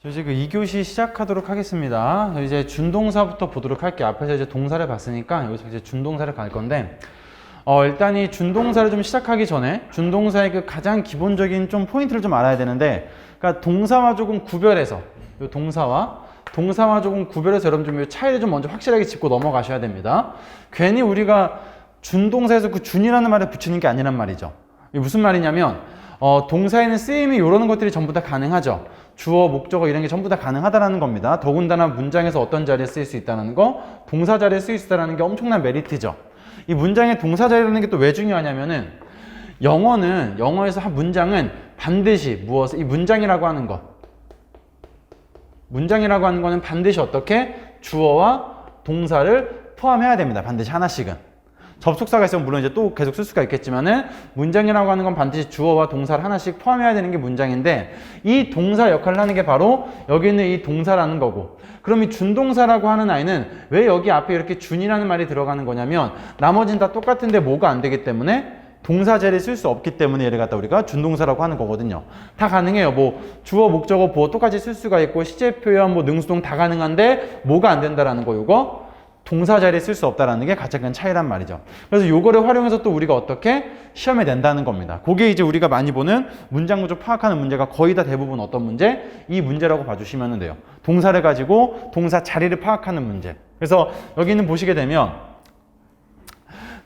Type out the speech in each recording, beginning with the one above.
이제 그 2교시 시작하도록 하겠습니다. 이제 준동사부터 보도록 할게요. 앞에서 이제 동사를 봤으니까 여기서 이제 준동사를 갈 건데, 일단 이 준동사를 좀 시작하기 전에 준동사의 그 가장 기본적인 좀 포인트를 좀 알아야 되는데, 그러니까 동사와 조금 구별해서, 이 동사와 조금 구별해서 여러분 좀 이 차이를 좀 먼저 확실하게 짚고 넘어가셔야 됩니다. 괜히 우리가 준동사에서 그 준이라는 말을 붙이는 게 아니란 말이죠. 이게 무슨 말이냐면, 동사에는 쓰임이 이런 것들이 전부 다 가능하죠. 주어, 목적어 이런 게 전부 다 가능하다는 겁니다. 더군다나 문장에서 어떤 자리에 쓰일 수 있다는 거, 동사 자리에 쓰일 수 있다는 게 엄청난 메리트죠. 이 문장의 동사 자리라는 게 또 왜 중요하냐면은 영어에서 한 문장은 반드시 무엇을, 이 문장이라고 하는 거는 반드시 어떻게 주어와 동사를 포함해야 됩니다. 반드시 하나씩은. 접속사가 있으면 물론 이제 또 계속 쓸 수가 있겠지만은 문장이라고 하는 건 반드시 주어와 동사를 하나씩 포함해야 되는 게 문장인데, 이 동사 역할을 하는 게 바로 여기 있는 이 동사라는 거고, 그럼 이 준동사라고 하는 아이는 왜 여기 앞에 이렇게 준이라는 말이 들어가는 거냐면, 나머지는 다 똑같은데 뭐가 안 되기 때문에 동사 자리에 쓸 수 없기 때문에 얘를 갖다 우리가 준동사라고 하는 거거든요. 다 가능해요. 뭐 주어, 목적어, 보어 똑같이 쓸 수가 있고, 시제 표현, 뭐 능수동 다 가능한데 뭐가 안 된다라는 거, 이거 동사 자리에 쓸 수 없다라는 게 가장 큰 차이란 말이죠. 그래서 요거를 활용해서 또 우리가 어떻게 시험에 낸다는 겁니다. 그게 이제 우리가 많이 보는 문장 구조 파악하는 문제가 거의 다 대부분 어떤 문제? 이 문제라고 봐주시면 돼요. 동사를 가지고 동사 자리를 파악하는 문제. 그래서 여기는 보시게 되면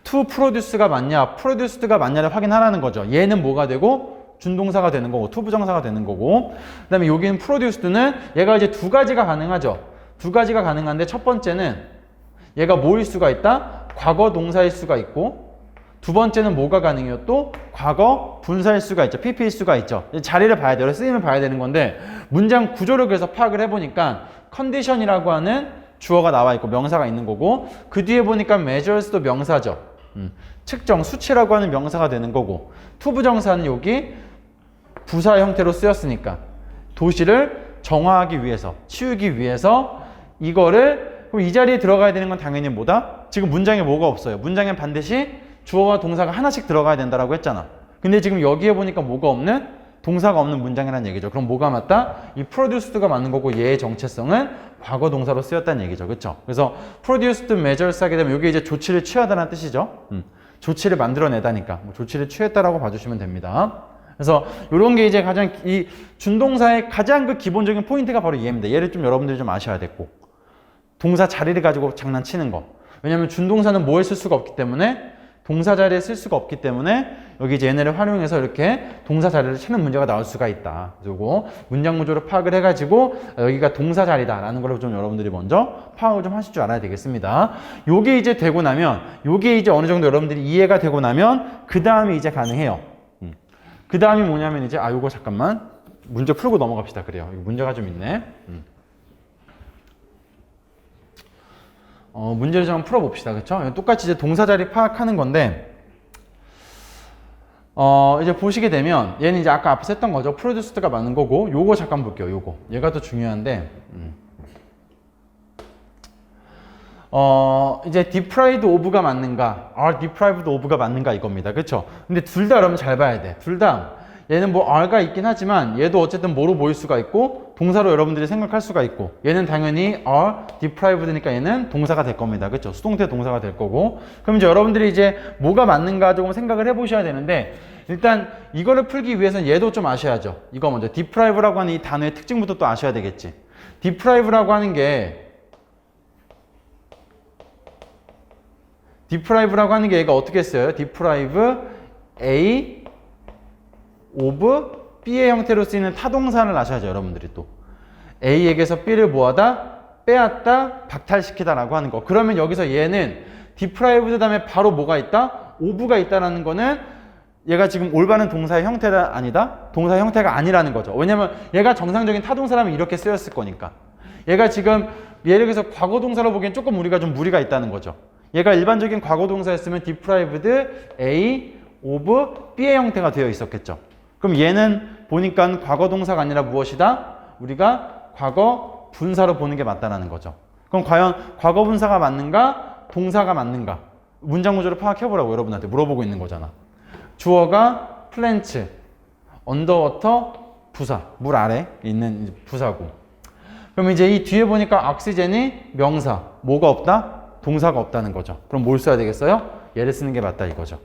to produce가 맞냐, produced가 맞냐를 확인하라는 거죠. 얘는 뭐가 되고? 준동사가 되는 거고, to 부정사가 되는 거고, 그 다음에 여기는 produced는 얘가 이제 두 가지가 가능하죠. 두 가지가 가능한데, 첫 번째는 얘가 뭐일 수가 있다? 과거 동사일 수가 있고, 두 번째는 뭐가 가능해요? 또 과거 분사일 수가 있죠. PP일 수가 있죠. 자리를 봐야 돼요. 쓰임을 봐야 되는 건데, 문장 구조를 그래서 파악을 해보니까 컨디션이라고 하는 주어가 나와 있고 명사가 있는 거고, 그 뒤에 보니까 measures도 명사죠. 측정, 수치라고 하는 명사가 되는 거고, to 부정사는 여기 부사 형태로 쓰였으니까 도시를 정화하기 위해서, 치우기 위해서 이거를, 그럼 이 자리에 들어가야 되는 건 당연히 뭐다? 지금 문장에 뭐가 없어요. 문장엔 반드시 주어와 동사가 하나씩 들어가야 된다라고 했잖아. 근데 지금 여기에 보니까 뭐가 없는? 동사가 없는 문장이라는 얘기죠. 그럼 뭐가 맞다? 이 produced가 맞는 거고, 얘의 정체성은 과거 동사로 쓰였다는 얘기죠. 그렇죠? 그래서 produced measures 하게 되면 이게 이제 조치를 취하다는 뜻이죠. 조치를 만들어내다니까 조치를 취했다라고 봐주시면 됩니다. 그래서 이런 게 이제 가장 이 준동사의 가장 그 기본적인 포인트가 바로 얘입니다. 얘를 좀 여러분들이 좀 아셔야 됐고, 동사 자리를 가지고 장난치는 거. 왜냐면 준동사는 뭐에 쓸 수가 없기 때문에, 동사 자리에 쓸 수가 없기 때문에 여기 이제 얘네를 활용해서 이렇게 동사 자리를 찾는 문제가 나올 수가 있다. 그리고 문장 구조를 파악을 해가지고 여기가 동사 자리다라는 걸 좀 여러분들이 먼저 파악을 좀 하실 줄 알아야 되겠습니다. 요게 이제 되고 나면, 요게 이제 어느 정도 여러분들이 이해가 되고 나면 그 다음이 이제 가능해요. 그 다음이 뭐냐면 이제 요거 잠깐만 문제 풀고 넘어갑시다. 그래요. 문제가 좀 있네. 문제를 좀 풀어봅시다. 그쵸? 똑같이 이제 동사 자리 파악하는 건데, 이제 보시게 되면, 얘는 이제 아까 앞에서 했던 거죠. produced가 맞는 거고, 요거 잠깐 볼게요. 요거. 얘가 더 중요한데, 이제 deprived of가 맞는가, are deprived of가 맞는가 이겁니다. 그쵸? 근데 둘 다 여러분 잘 봐야 돼. 둘 다. 얘는 뭐 are가 있긴 하지만 얘도 어쨌든 뭐로 보일 수가 있고 동사로 여러분들이 생각할 수가 있고, 얘는 당연히 are deprived니까 얘는 동사가 될 겁니다. 그렇죠? 수동태 동사가 될 거고. 그럼 이제 여러분들이 이제 뭐가 맞는가 조금 생각을 해보셔야 되는데, 일단 이거를 풀기 위해서는 얘도 좀 아셔야죠. 이거 먼저 deprive라고 하는 이 단어의 특징부터 또 아셔야 되겠지. deprive라고 하는 게 얘가 어떻게 써요? deprive A of B의 형태로 쓰이는 타동사를 아셔야죠. 여러분들이 또 A에게서 B를 뭐하다? 빼앗다, 박탈시키다 라고 하는 거. 그러면 여기서 얘는 deprived 다음에 바로 뭐가 있다? of가 있다라는 거는 얘가 지금 올바른 동사의 형태가 아니다? 동사의 형태가 아니라는 거죠. 왜냐면 얘가 정상적인 타동사라면 이렇게 쓰였을 거니까. 얘가 지금 예를 들어서 과거 동사로 보기엔 조금 우리가 좀 무리가 있다는 거죠. 얘가 일반적인 과거 동사였으면 deprived A of B의 형태가 되어 있었겠죠. 그럼 얘는 보니까 과거 동사가 아니라 무엇이다? 우리가 과거 분사로 보는 게 맞다라는 거죠. 그럼 과연 과거 분사가 맞는가? 동사가 맞는가? 문장 구조를 파악해보라고 여러분한테 물어보고 있는 거잖아. 주어가 plants, underwater 부사, 물 아래 있는 부사고, 그럼 이제 이 뒤에 보니까 오xygen이 명사, 뭐가 없다? 동사가 없다는 거죠. 그럼 뭘 써야 되겠어요? 얘를 쓰는 게 맞다 이거죠.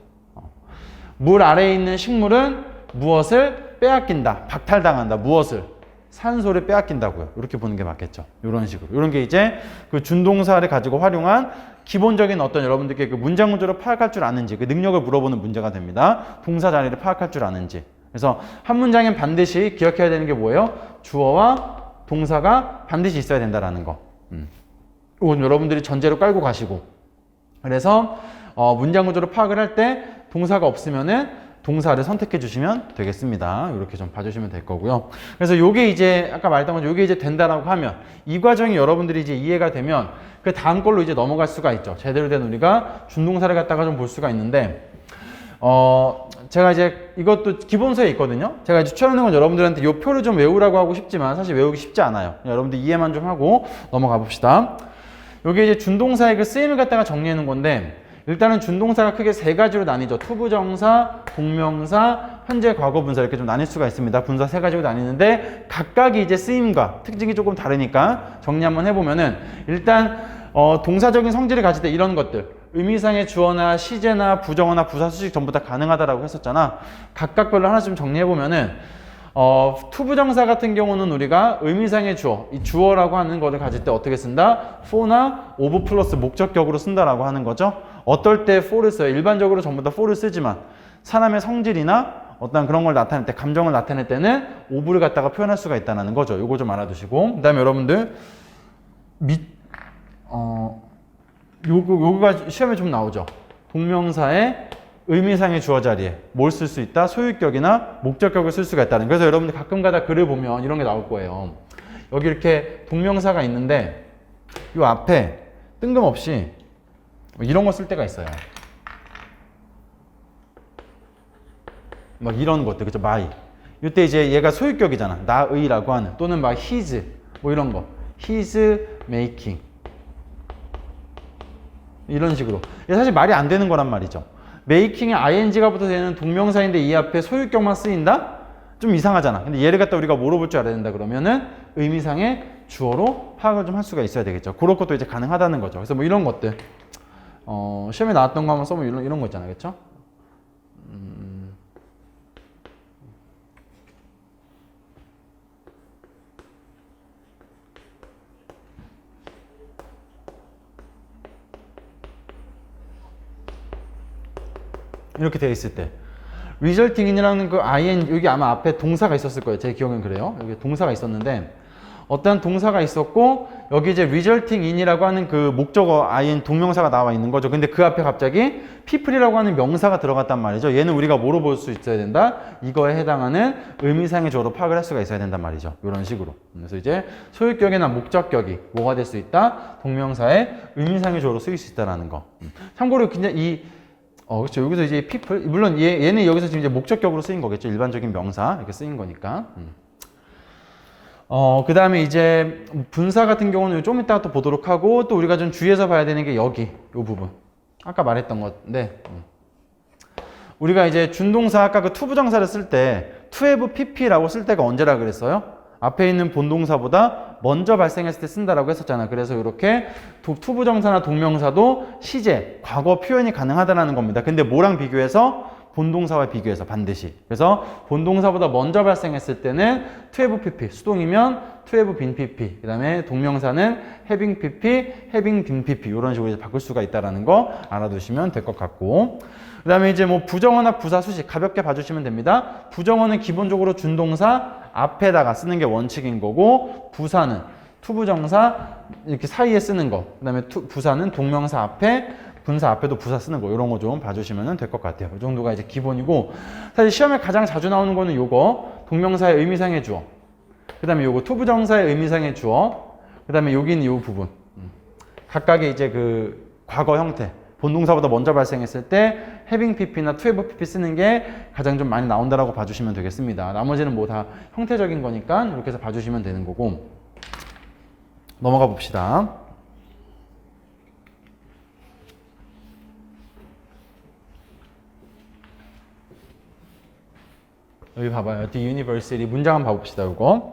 물 아래에 있는 식물은 무엇을 빼앗긴다, 박탈당한다. 무엇을? 산소를 빼앗긴다고요. 이렇게 보는 게 맞겠죠. 이런 식으로. 이런 게 이제 그 준동사를 가지고 활용한 기본적인 어떤 여러분들께 그 문장 구조를 파악할 줄 아는지, 그 능력을 물어보는 문제가 됩니다. 동사 자리를 파악할 줄 아는지. 그래서 한 문장엔 반드시 기억해야 되는 게 뭐예요? 주어와 동사가 반드시 있어야 된다라는 거. 이건 여러분들이 전제로 깔고 가시고. 그래서 문장 구조를 파악을 할 때 동사가 없으면은 동사를 선택해 주시면 되겠습니다. 이렇게 좀 봐주시면 될 거고요. 그래서 요게 이제 아까 말했던 것처럼 요게 이제 된다라고 하면 이 과정이 여러분들이 이제 이해가 되면 그 다음 걸로 이제 넘어갈 수가 있죠. 제대로 된 우리가 준동사를 갖다가 좀 볼 수가 있는데 제가 이제 이것도 기본서에 있거든요. 제가 이제 추천하는 건 여러분들한테 요 표를 좀 외우라고 하고 싶지만 사실 외우기 쉽지 않아요. 여러분들 이해만 좀 하고 넘어가 봅시다. 요게 이제 준동사의 그 쓰임을 갖다가 정리하는 건데 일단은 준동사가 크게 세 가지로 나뉘죠. 투부정사, 동명사, 현재 과거분사 이렇게 좀 나뉠 수가 있습니다. 분사 세 가지로 나뉘는데 각각이 이제 쓰임과 특징이 조금 다르니까 정리 한번 해보면은 일단 동사적인 성질을 가질 때 이런 것들 의미상의 주어나 시제나 부정어나 부사 수식 전부 다 가능하다라고 했었잖아. 각각별로 하나씩 좀 정리해보면은 투부정사 같은 경우는 우리가 의미상의 주어, 이 주어라고 하는 것을 가질 때 어떻게 쓴다? for나 of 플러스 목적격으로 쓴다라고 하는 거죠. 어떨 때 for를 써요? 일반적으로 전부 다 for를 쓰지만 사람의 성질이나 어떤 그런 걸 나타낼 때, 감정을 나타낼 때는 of를 갖다가 표현할 수가 있다는 거죠. 요거 좀 알아두시고. 그 다음에 여러분들 요거가 시험에 좀 나오죠. 동명사의 의미상의 주어 자리에 뭘 쓸 수 있다? 소유격이나 목적격을 쓸 수가 있다는. 그래서 여러분들 가끔가다 글을 보면 이런 게 나올 거예요. 여기 이렇게 동명사가 있는데 이 앞에 뜬금없이 이런 거 쓸 때가 있어요. 막 이런 것들, 그죠? my. 이때 이제 얘가 소유격이잖아. 나의라고 하는. 또는 막 his, 뭐 이런 거. his making. 이런 식으로. 이게 사실 말이 안 되는 거란 말이죠. making에 ing가 붙어서 되는 동명사인데 이 앞에 소유격만 쓰인다? 좀 이상하잖아. 근데 얘를 갖다 우리가 뭐로 볼 줄 알아야 된다 그러면은 의미상의 주어로 파악을 좀 할 수가 있어야 되겠죠. 그런 것도 이제 가능하다는 거죠. 그래서 뭐 이런 것들. 시험에 나왔던 거 한번 써보면 이런 거 있잖아요. 그쵸? 이렇게 되어 있을 때 resulting in이라는 그 in 여기 아마 앞에 동사가 있었을 거예요. 제 기억엔 그래요. 여기 동사가 있었는데 어떤 동사가 있었고 여기 이제 resulting in이라고 하는 그 목적어 in 동명사가 나와 있는 거죠. 근데 그 앞에 갑자기 people이라고 하는 명사가 들어갔단 말이죠. 얘는 우리가 뭐로 볼 수 있어야 된다? 이거에 해당하는 의미상의 주어로 파악을 할 수가 있어야 된단 말이죠. 이런 식으로. 그래서 이제 소유격이나 목적격이 뭐가 될 수 있다? 동명사의 의미상의 주어로 쓰일 수 있다는 거. 참고로 그냥 그렇죠. 여기서 이제 people, 물론 얘는 여기서 지금 이제 목적격으로 쓰인 거겠죠. 일반적인 명사 이렇게 쓰인 거니까. 그 다음에 이제 분사 같은 경우는 좀 이따가 또 보도록 하고 또 우리가 좀 주의해서 봐야 되는 게 여기 요 부분. 아까 말했던 건데 우리가 이제 준동사 아까 그 투부정사를 쓸 때 to have pp라고 쓸 때가 언제라 그랬어요? 앞에 있는 본동사보다 먼저 발생했을 때 쓴다라고 했었잖아. 그래서 이렇게 투부정사나 동명사도 시제, 과거 표현이 가능하다는 겁니다. 근데 뭐랑 비교해서? 본동사와 비교해서 반드시. 그래서 본동사보다 먼저 발생했을 때는 to have pp, 수동이면 to have been pp. 그 다음에 동명사는 having pp, having been pp. 이런 식으로 바꿀 수가 있다는 거 알아두시면 될 것 같고. 그 다음에 이제 뭐 부정어나 부사 수식 가볍게 봐주시면 됩니다. 부정어는 기본적으로 준동사 앞에다가 쓰는 게 원칙인 거고 부사는 투부정사 이렇게 사이에 쓰는 거. 그 다음에 부사는 동명사 앞에 분사 앞에도 부사 쓰는 거 이런 거 좀 봐주시면 될 것 같아요. 이 정도가 이제 기본이고 사실 시험에 가장 자주 나오는 거는 요거 동명사의 의미상의 주어 그 다음에 요거 투부정사의 의미상의 주어 그 다음에 여기는 요 부분 각각의 이제 그 과거 형태 본동사보다 먼저 발생했을 때 having pp나 to have pp 쓰는 게 가장 좀 많이 나온다라고 봐주시면 되겠습니다. 나머지는 뭐 다 형태적인 거니까 이렇게 해서 봐주시면 되는 거고 넘어가 봅시다. 여기 봐봐요. The University 문장 한번 봐봅시다. 이거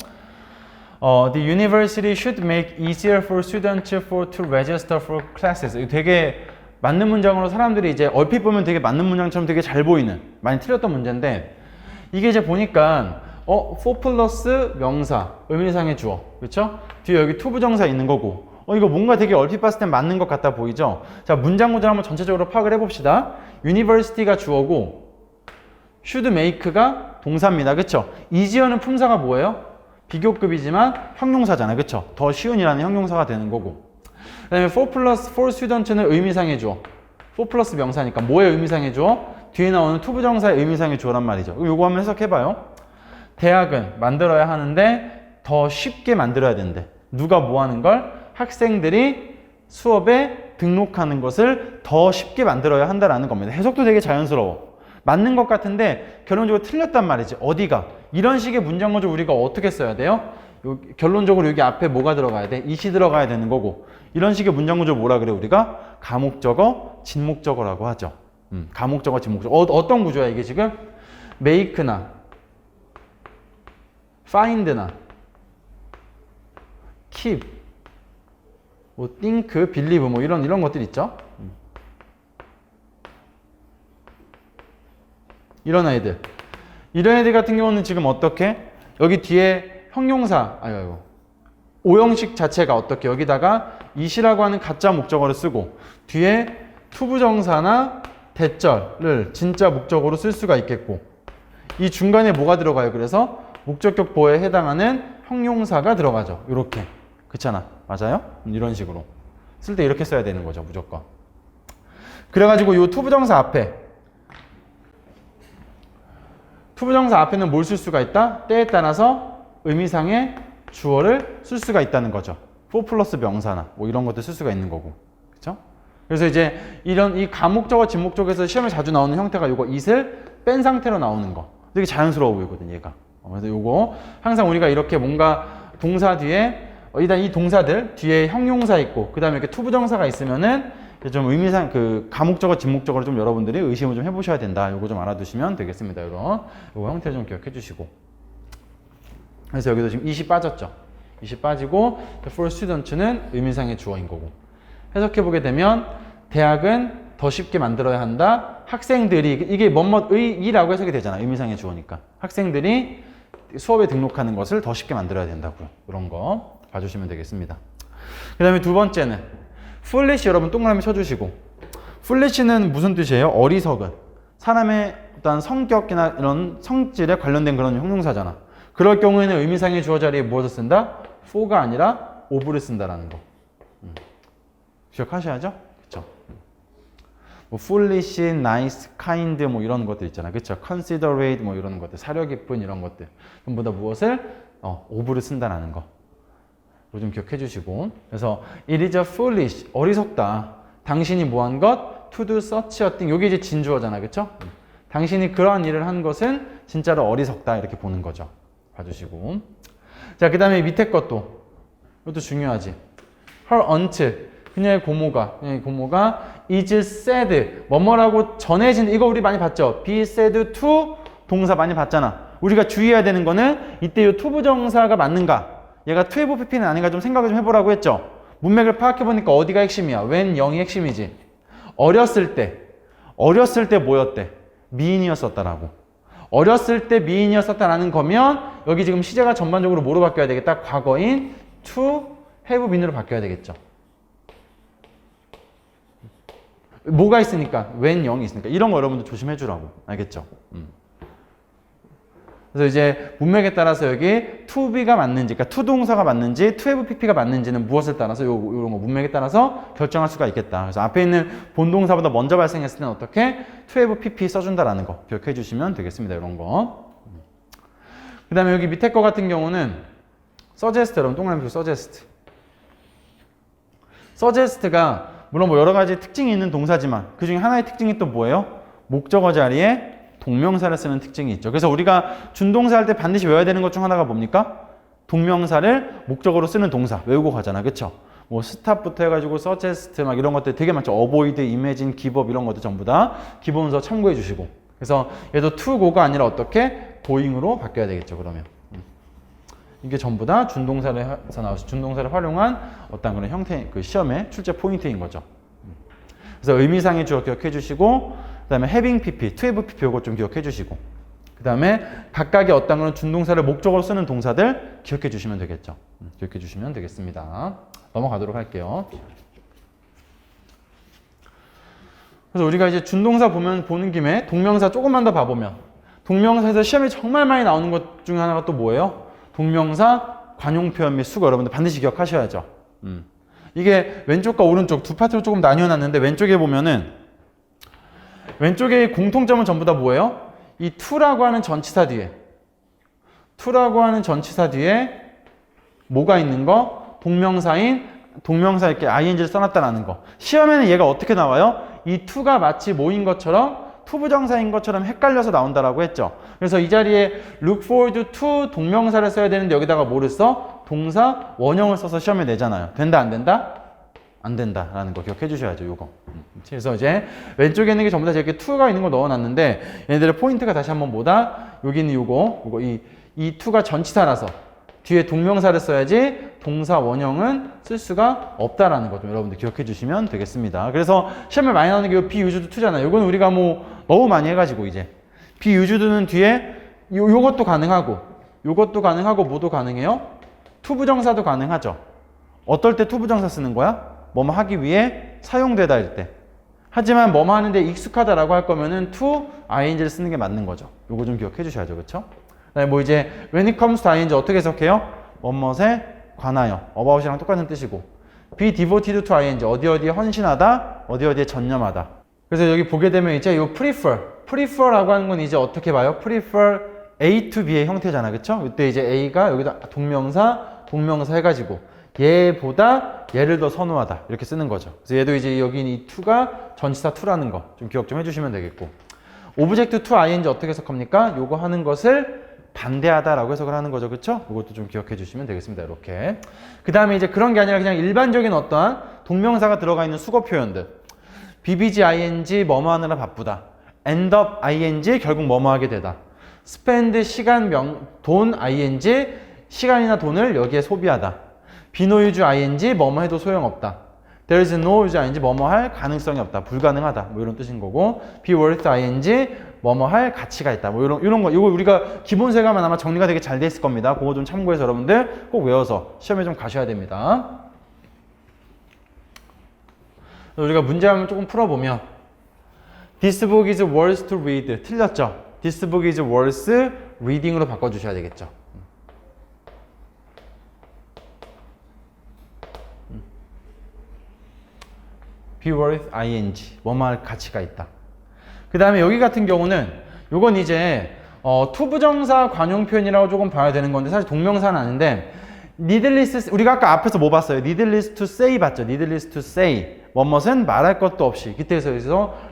The university should make easier for students to register for classes. 이거 되게 맞는 문장으로 사람들이 이제 얼핏 보면 되게 맞는 문장처럼 되게 잘 보이는, 많이 틀렸던 문제인데, 이게 이제 보니까 for 플러스 명사, 의미상의 주어, 그렇죠? 뒤에 여기 to 부정사 있는 거고, 이거 뭔가 되게 얼핏 봤을 땐 맞는 것 같다 보이죠? 자, 문장 구조를 한번 전체적으로 파악을 해봅시다. university가 주어고 should make가 동사입니다. 그쵸? easier는 품사가 뭐예요? 비교급이지만 형용사잖아. 그쵸? 더 쉬운이라는 형용사가 되는 거고, 그 다음에 for 플러스 for student는 의미상의 주어, for 플러스 명사니까 뭐의 의미상의 주어? 뒤에 나오는 to 부정사의 의미상의 주어란 말이죠. 그럼 요거 한번 해석해봐요. 대학은 만들어야 하는데 더 쉽게 만들어야 된대. 누가 뭐 하는 걸? 학생들이 수업에 등록하는 것을 더 쉽게 만들어야 한다라는 겁니다. 해석도 되게 자연스러워. 맞는 것 같은데 결론적으로 틀렸단 말이지. 어디가? 이런 식의 문장 구조 우리가 어떻게 써야 돼요? 결론적으로 여기 앞에 뭐가 들어가야 돼? 이시 들어가야 되는 거고, 이런 식의 문장 구조 뭐라 그래? 우리가 가목적어, 진목적어라고 하죠. 가목적어, 진목적어. 어떤 구조야 이게 지금? make나 find나 keep, 뭐 think, believe 뭐 이런 것들 있죠. 이런 애들 같은 경우는 지금 어떻게? 여기 뒤에 형용사, 오형식 자체가 어떻게? 여기다가 이시라고 하는 가짜 목적어를 쓰고 뒤에 투부정사나 대절을 진짜 목적어로 쓸 수가 있겠고, 이 중간에 뭐가 들어가요? 그래서 목적격 보호에 해당하는 형용사가 들어가죠. 이렇게. 그렇잖아. 맞아요? 이런 식으로. 쓸 때 이렇게 써야 되는 거죠. 무조건. 그래가지고 이 투부정사 앞에는 뭘 쓸 수가 있다? 때에 따라서 의미상의 주어를 쓸 수가 있다는 거죠. for 플러스 명사나 뭐 이런 것들 쓸 수가 있는 거고. 그렇죠? 그래서 이제 이런 이 가목적어, 진목적에서 시험에 자주 나오는 형태가 요거 it을 뺀 상태로 나오는 거. 되게 자연스러워 보이거든, 얘가. 그래서 요거 항상 우리가 이렇게 뭔가 동사 뒤에 일단 이 동사들 뒤에 형용사 있고 그 다음에 이렇게 투부정사가 있으면은 좀 의미상 그 가목적어, 진목적어를 좀 여러분들이 의심을 좀 해보셔야 된다. 요거 좀 알아두시면 되겠습니다. 요거 형태를 좀 기억해 주시고. 그래서 여기도 지금 it이 빠졌죠. it이 빠지고 for students는 의미상의 주어인 거고. 해석해 보게 되면 대학은 더 쉽게 만들어야 한다. 학생들이, 이게 뭐뭐의이라고 해석이 되잖아. 의미상의 주어니까. 학생들이 수업에 등록하는 것을 더 쉽게 만들어야 된다고요. 이런 거 봐주시면 되겠습니다. 그 다음에 두 번째는 foolish, 여러분 동그라미 쳐주시고, foolish는 무슨 뜻이에요? 어리석은. 사람의 어떤 성격이나 이런 성질에 관련된 그런 형용사잖아. 그럴 경우에는 의미상의 주어 자리에 무엇을 쓴다? for가 아니라 of를 쓴다라는 거. 기억하셔야죠? 그쵸? 뭐 foolish, nice, kind 뭐 이런 것들 있잖아. 그쵸? considerate 뭐 이런 것들, 사려 깊은 이런 것들. 전부 다 무엇을? of를 쓴다라는 거. 이거 좀 기억해 주시고. 그래서 it is a foolish, 어리석다. 당신이 뭐 한 것? to do such a thing. 이게 이제 진주어잖아. 그쵸? 당신이 그러한 일을 한 것은 진짜로 어리석다. 이렇게 보는 거죠. 봐주시고. 자, 그 다음에 밑에 것도. 이것도 중요하지. her aunt. 그녀의 고모가 is said, 뭐뭐라고 전해진, 이거 우리 많이 봤죠? be said to 동사 많이 봤잖아. 우리가 주의해야 되는 거는 이때 이 to 부정사가 맞는가? 얘가 to have pp는 아닌가 좀 생각을 좀 해보라고 했죠? 문맥을 파악해보니까 어디가 핵심이야? when 영이 핵심이지. 어렸을 때 뭐였대? 미인이었었다라고. 어렸을 때 미인이었었다라는 거면 여기 지금 시제가 전반적으로 뭐로 바뀌어야 되겠다? 과거인 to have been으로 바뀌어야 되겠죠. 뭐가 있으니까? when 영이 있으니까. 이런 거 여러분들 조심해 주라고. 알겠죠? 그래서 이제 문맥에 따라서 여기 to be가 맞는지, 그러니까 to 동사가 맞는지, to have pp가 맞는지는 무엇을 따라서 요런 거 문맥에 따라서 결정할 수가 있겠다. 그래서 앞에 있는 본동사보다 먼저 발생했을 때는 어떻게 to have pp 써준다라는 거 기억해 주시면 되겠습니다. 이런 거. 그 다음에 여기 밑에 거 같은 경우는 suggest, 여러분 동그라미 suggest. suggest가 물론 뭐 여러 가지 특징이 있는 동사지만 그 중에 하나의 특징이 또 뭐예요? 목적어 자리에 동명사를 쓰는 특징이 있죠. 그래서 우리가 준동사 할 때 반드시 외워야 되는 것 중 하나가 뭡니까? 동명사를 목적어로 쓰는 동사 외우고 가잖아. 그쵸? 뭐 stop부터 해가지고 suggest 막 이런 것들 되게 많죠. avoid, imagine, give up 이런 것들 전부 다 기본서 참고해 주시고. 그래서 얘도 to go가 아니라 어떻게? going으로 바뀌어야 되겠죠. 그러면. 이게 전부 다 준동사에서 나와서 준동사를 활용한 어떤 그런 형태, 그 시험의 출제 포인트인 거죠. 그래서 의미상의 주어 기억해 주시고, 그 다음에 having pp, to have pp 이거 좀 기억해 주시고, 그 다음에 각각의 어떤 그런 준동사를 목적으로 쓰는 동사들 기억해 주시면 되겠죠. 기억해 주시면 되겠습니다. 넘어가도록 할게요. 그래서 우리가 이제 준동사 보는 김에 동명사 조금만 더 봐보면, 동명사에서 시험에 정말 많이 나오는 것 중에 하나가 또 뭐예요? 동명사 관용 표현 및 수거. 여러분들 반드시 기억하셔야죠. 이게 왼쪽과 오른쪽 두 파트로 조금 나뉘어놨는데, 왼쪽에 보면은 왼쪽의 공통점은 전부 다 뭐예요? 이 to라고 하는 전치사 뒤에, to라고 하는 전치사 뒤에 뭐가 있는 거? 동명사 이렇게 ing를 써놨다라는 거. 시험에는 얘가 어떻게 나와요? 이 to가 마치 뭐인 것처럼, 투부정사인 것처럼 헷갈려서 나온다라고 했죠. 그래서 이 자리에 look forward to 동명사를 써야 되는데 여기다가 뭐를 써? 동사 원형을 써서 시험에 내잖아요. 된다 안 된다? 안 된다라는 거 기억해 주셔야죠. 요거. 그래서 이제 왼쪽에 있는 게 전부 다 이렇게 to가 있는 거 넣어놨는데, 얘네들의 포인트가 다시 한번 뭐다? 여기 있는 요거 이 to가 전치사라서 뒤에 동명사를 써야지 동사 원형은 쓸 수가 없다라는 거 좀 여러분들 기억해 주시면 되겠습니다. 그래서 시험에 많이 나오는 게 be used to잖아요. 이건 우리가 뭐 너무 많이 해가지고 이제 be used는 뒤에 요것도 가능하고 뭐도 가능해요? 투부정사도 가능하죠. 어떨 때 투부정사 쓰는 거야? 뭐뭐 하기 위해 사용되다일 때. 하지만 뭐뭐 하는데 익숙하다라고 할 거면은 to ing를 쓰는 게 맞는 거죠. 요거 좀 기억해 주셔야죠. 그렇죠? 뭐 이제 when it comes to ing 어떻게 해석해요? 뭐뭐에 관하여, about이랑 똑같은 뜻이고, be devoted to ing 어디에 헌신하다, 어디에 전념하다. 그래서 여기 보게 되면 이제 요 prefer라고 하는 건 이제 어떻게 봐요? prefer A to B의 형태잖아, 그쵸? 이때 이제 A가 여기다 동명사 해가지고 얘보다 얘를 더 선호하다 이렇게 쓰는 거죠. 그래서 얘도 이제 여기 이 to가 전치사 to라는 거 좀 기억 좀 해주시면 되겠고, object to ing 어떻게 해석합니까? 요거 하는 것을 반대하다라고 해석을 하는 거죠. 그쵸? 이것도 좀 기억해 주시면 되겠습니다. 이렇게. 그 다음에 이제 그런 게 아니라 그냥 일반적인 어떠한 동명사가 들어가 있는 수거 표현들. bbg ing 뭐뭐 하느라 바쁘다. end up ing 결국 뭐뭐 하게 되다. spend 시간 돈 ing 시간이나 돈을 여기에 소비하다. be no use ing 뭐뭐 해도 소용없다. there is no use ing 뭐뭐 할 가능성이 없다. 불가능하다. 뭐 이런 뜻인 거고, be worth ing 뭐뭐 할 가치가 있다. 뭐 이런 거. 이거 우리가 기본세가만 아마 정리가 되게 잘 돼 있을 겁니다. 그거 좀 참고해서 여러분들 꼭 외워서 시험에 좀 가셔야 됩니다. 우리가 문제 한번 조금 풀어보면, This book is worth to read. 틀렸죠? This book is worth reading으로 바꿔주셔야 되겠죠. be worth ing 뭐뭐 할 가치가 있다. 그 다음에 여기 같은 경우는 요건 이제 투부정사 관용 표현이라고 조금 봐야 되는 건데, 사실 동명사는 아닌데, needless, 우리가 아까 앞에서 뭐 봤어요? needless to say 봤죠? needless to say 뭐뭇은 말할 것도 없이. 그때에서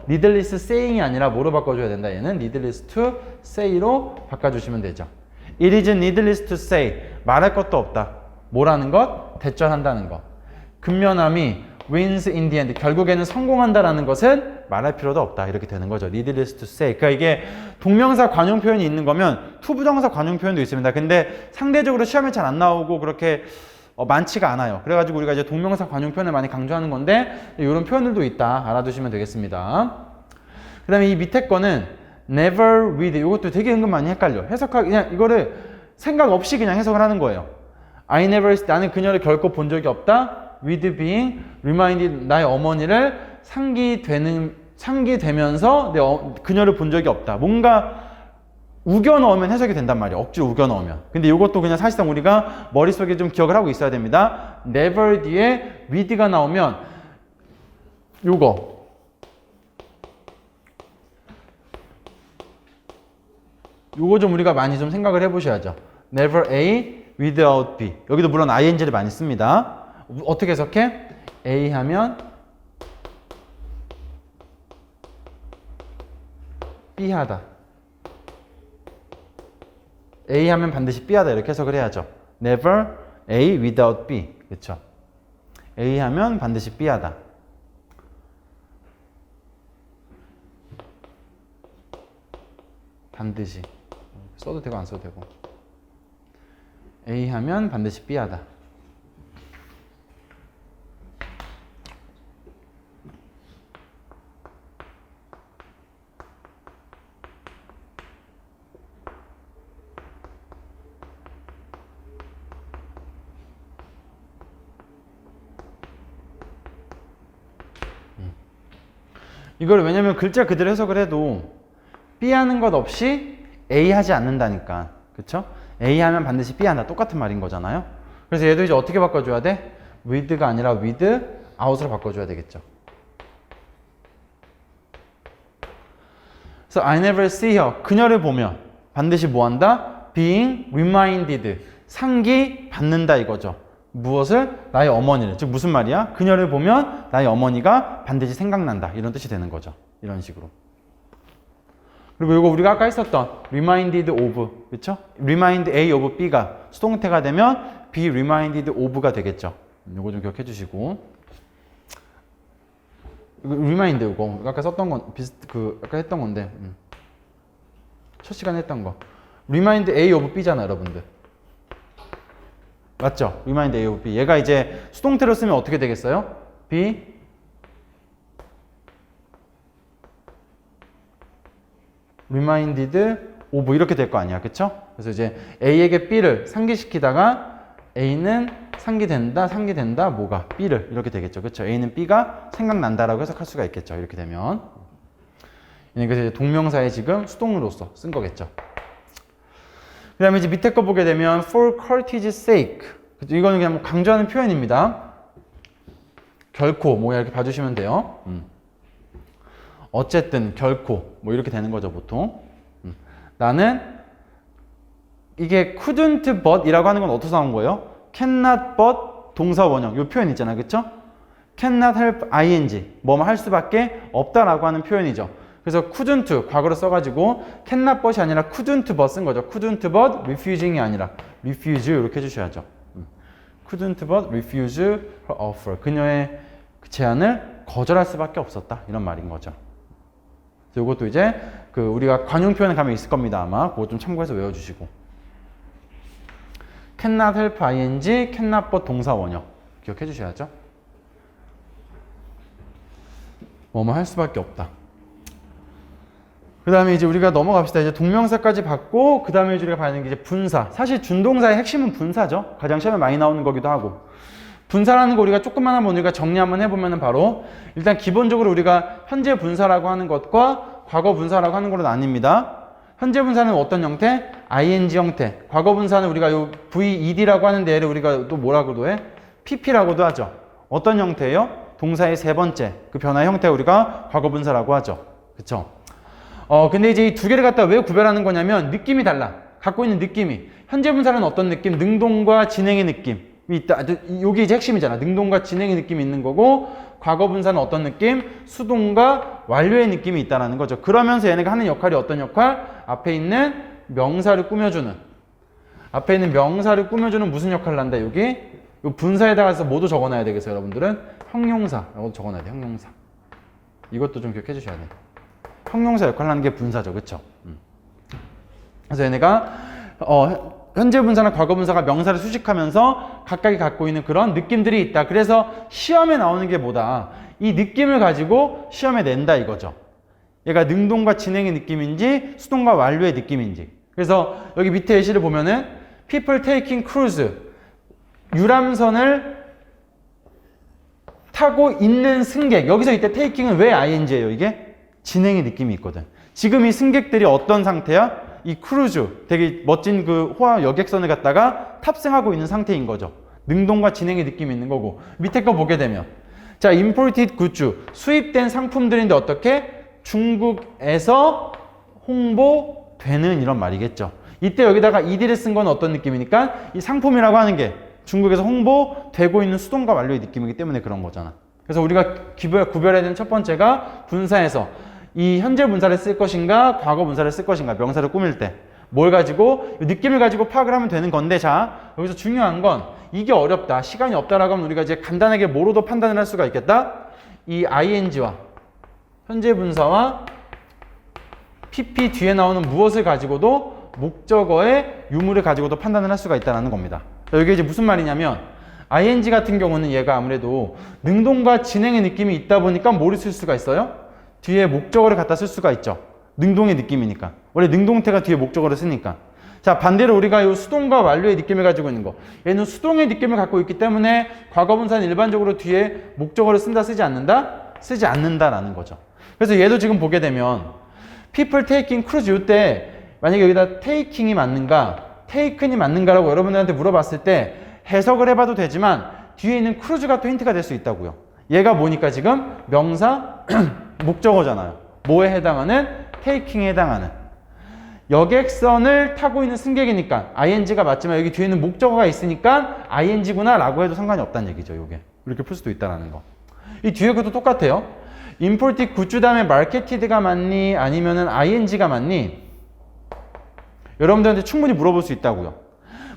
needless saying이 아니라 뭐로 바꿔줘야 된다? 얘는 needless to say로 바꿔주시면 되죠. It is needless to say 말할 것도 없다. 뭐라는 것? 대절한다는 것. 근면함이 wins in the end 결국에는 성공한다라는 것은 말할 필요도 없다. 이렇게 되는 거죠. needless to say. 그러니까 이게 동명사 관용 표현이 있는 거면 투부정사 관용 표현도 있습니다. 근데 상대적으로 시험에 잘 안 나오고 그렇게 많지가 않아요. 그래가지고 우리가 이제 동명사 관용 표현을 많이 강조하는 건데, 이런 표현들도 있다. 알아두시면 되겠습니다. 그 다음에 이 밑에 거는 never read. 이것도 되게 은근 많이 헷갈려. 그냥 이거를 생각 없이 그냥 해석을 하는 거예요. I never, 나는 그녀를 결코 본 적이 없다. with being reminded, 나의 어머니를 상기되면서 그녀를 본 적이 없다. 뭔가 우겨 넣으면 해석이 된단 말이에요. 억지로 우겨 넣으면. 근데 이것도 그냥 사실상 우리가 머릿속에 좀 기억을 하고 있어야 됩니다. never 뒤에 with가 나오면 요거 좀 우리가 많이 좀 생각을 해보셔야죠. never A without B. 여기도 물론 ing를 많이 씁니다. 어떻게 해석해? A 하면 B 하다. A 하면 반드시 B 하다. 이렇게 해석을 해야죠. Never A without B. 그렇죠? A 하면 반드시 B 하다. 반드시. 써도 되고 안 써도 되고. A 하면 반드시 B 하다. 이걸 왜냐면 글자 그대로 해석을 해도 B 하는 것 없이 A 하지 않는다니까. 그쵸? A 하면 반드시 B 한다. 똑같은 말인 거잖아요. 그래서 얘도 이제 어떻게 바꿔줘야 돼? with가 아니라 with, out으로 바꿔줘야 되겠죠. 그래서 I never see her. 그녀를 보면 반드시 뭐 한다? being reminded. 상기 받는다 이거죠. 무엇을? 나의 어머니를. 즉 무슨 말이야? 그녀를 보면 나의 어머니가 반드시 생각난다. 이런 뜻이 되는 거죠. 이런 식으로. 그리고 이거 우리가 아까 했었던 reminded of, 그렇죠? remind A of B가 수동태가 되면 be reminded of가 되겠죠. 이거 좀 기억해 주시고. 이거 remind 이거 아까 썼던 건 아까 했던 건데 첫 시간에 했던 거. remind A of B잖아, 여러분들. 맞죠? remind A of B. 얘가 이제 수동태로 쓰면 어떻게 되겠어요? be reminded of 이렇게 될 거 아니야. 그쵸? 그래서 이제 A에게 B를 상기시키다가 A는 상기된다, 뭐가? B를. 이렇게 되겠죠. 그쵸? A는 B가 생각난다라고 해석할 수가 있겠죠. 이렇게 되면. 그래서 이제 동명사에 지금 수동으로서 쓴 거겠죠. 그 다음에 이제 밑에 거 보게 되면 for courtesy's sake. 이거는 그냥 뭐 강조하는 표현입니다. 결코, 뭐 이렇게 봐주시면 돼요. 어쨌든, 결코, 뭐 이렇게 되는 거죠, 보통. 나는, 이게 couldn't but 이라고 하는 건 어디서 나온 거예요? cannot but 동사 원형. 이 표현 있잖아요, 그쵸? cannot help ing. 뭐뭐 할 수밖에 없다라고 하는 표현이죠. 그래서 couldn't 과거로 써가지고 cannot but이 아니라 couldn't but 쓴 거죠. couldn't but refusing이 아니라 refuse 이렇게 해주셔야죠. couldn't but refuse her offer. 그녀의 제안을 거절할 수밖에 없었다. 이런 말인 거죠. 이것도 이제 우리가 관용 표현에 가면 있을 겁니다. 아마 그거 좀 참고해서 외워주시고. cannot help ing, cannot but 동사 원형 기억해 주셔야죠. 뭐뭐 할 수밖에 없다. 그 다음에 이제 우리가 넘어갑시다. 이제 동명사까지 받고, 그 다음에 우리가 봐야 되는 게 이제 분사. 사실 준동사의 핵심은 분사죠. 가장 시험에 많이 나오는 거기도 하고. 분사라는 거 우리가 조금만 한번 우리가 정리 한번 해보면은 바로, 일단 기본적으로 우리가 현재 분사라고 하는 것과 과거 분사라고 하는 걸로 나뉩니다. 현재 분사는 어떤 형태? ing 형태. 과거 분사는 우리가 요 VED라고 하는데 얘를 우리가 또 뭐라고도 해? PP라고도 하죠. 어떤 형태예요? 동사의 세 번째. 그 변화의 형태 우리가 과거 분사라고 하죠. 그쵸? 근데 이제 이 두 개를 갖다 왜 구별하는 거냐면 느낌이 달라. 갖고 있는 느낌이. 현재 분사는 어떤 느낌? 능동과 진행의 느낌이 있다. 이게 이제 핵심이잖아. 능동과 진행의 느낌이 있는 거고, 과거 분사는 어떤 느낌? 수동과 완료의 느낌이 있다는 거죠. 그러면서 얘네가 하는 역할이 어떤 역할? 앞에 있는 명사를 꾸며주는. 앞에 있는 명사를 꾸며주는 무슨 역할을 한다, 여기? 이 분사에다가 모두 적어놔야 되겠어요, 여러분들은. 형용사라고 적어놔야 돼, 형용사. 이것도 좀 기억해 주셔야 돼. 형용사 역할을 하는 게 분사죠. 그쵸? 그래서 얘네가 현재 분사나 과거 분사가 명사를 수식하면서 각각이 갖고 있는 그런 느낌들이 있다. 그래서 시험에 나오는 게 뭐다? 이 느낌을 가지고 시험에 낸다 이거죠. 얘가 능동과 진행의 느낌인지 수동과 완료의 느낌인지. 그래서 여기 밑에 예시를 보면은 people taking cruise, 유람선을 타고 있는 승객. 여기서 이때 taking은 왜 ing예요? 이게? 진행의 느낌이 있거든. 지금 이 승객들이 어떤 상태야? 이 크루즈, 되게 멋진 그 호화 여객선을 갖다가 탑승하고 있는 상태인 거죠. 능동과 진행의 느낌이 있는 거고. 밑에 거 보게 되면, 자, imported goods, 수입된 상품들인데 어떻게? 중국에서 홍보되는 이런 말이겠죠. 이때 여기다가 ed를 쓴 건 어떤 느낌이니까? 이 상품이라고 하는 게 중국에서 홍보되고 있는 수동과 완료의 느낌이기 때문에 그런 거잖아. 그래서 우리가 구별해야 되는 첫 번째가 분사에서 이 현재 분사를 쓸 것인가, 과거 분사를 쓸 것인가, 명사를 꾸밀 때 뭘 가지고, 느낌을 가지고 파악을 하면 되는 건데, 자, 여기서 중요한 건 이게 어렵다, 시간이 없다라고 하면 우리가 이제 간단하게 뭐로도 판단을 할 수가 있겠다. 이 ing와 현재 분사와 pp 뒤에 나오는 무엇을 가지고도 목적어의 유무를 가지고도 판단을 할 수가 있다는 겁니다. 이게 이제 무슨 말이냐면 ing 같은 경우는 얘가 아무래도 능동과 진행의 느낌이 있다 보니까 뭐를 쓸 수가 있어요? 뒤에 목적어를 갖다 쓸 수가 있죠. 능동의 느낌이니까. 원래 능동태가 뒤에 목적어를 쓰니까. 자, 반대로 우리가 이 수동과 완료의 느낌을 가지고 있는 거. 얘는 수동의 느낌을 갖고 있기 때문에 과거분사는 일반적으로 뒤에 목적어를 쓴다, 쓰지 않는다? 쓰지 않는다라는 거죠. 그래서 얘도 지금 보게 되면 people taking cruise 이때 만약에 여기다 taking이 맞는가, taken이 맞는가라고 여러분들한테 물어봤을 때 해석을 해봐도 되지만 뒤에 있는 cruise가 또 힌트가 될 수 있다고요. 얘가 뭐니까 지금 명사 목적어잖아요. 뭐에 해당하는? taking에 해당하는. 여객선을 타고 있는 승객이니까 ing가 맞지만 여기 뒤에는 목적어가 있으니까 ing구나 라고 해도 상관이 없다는 얘기죠. 요게 이렇게 풀 수도 있다는 거. 이 뒤에 것도 똑같아요. imported 굿즈 다음에 marketed가 맞니? 아니면은 ing가 맞니? 여러분들한테 충분히 물어볼 수 있다고요.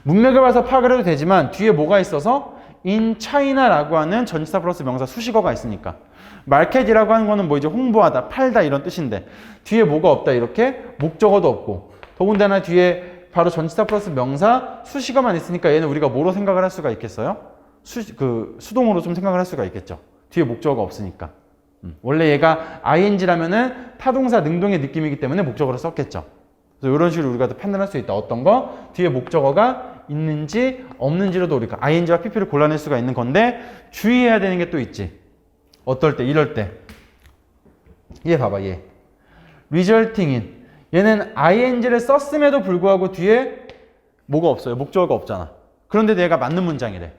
문맥을 봐서 파악을 해도 되지만 뒤에 뭐가 있어서 in China라고 하는 전치사 플러스 명사 수식어가 있으니까 마켓이라고 하는 거는 뭐 이제 홍보하다, 팔다 이런 뜻인데 뒤에 뭐가 없다 이렇게 목적어도 없고 더군다나 뒤에 바로 전치사 플러스 명사 수식어만 있으니까 얘는 우리가 뭐로 생각을 할 수가 있겠어요? 수동으로 좀 생각을 할 수가 있겠죠. 뒤에 목적어가 없으니까. 원래 얘가 ing라면은 타동사 능동의 느낌이기 때문에 목적어로 썼겠죠. 그래서 이런 식으로 우리가 판단할 수 있다. 어떤 거? 뒤에 목적어가 있는지 없는지로도 우리가 ing와 pp를 골라낼 수가 있는 건데 주의해야 되는 게 또 있지. 어떨 때? 이럴 때. 얘 봐봐, 얘. resulting in. 얘는 ing를 썼음에도 불구하고 뒤에 뭐가 없어요? 목적어가 없잖아. 그런데 얘가 맞는 문장이래.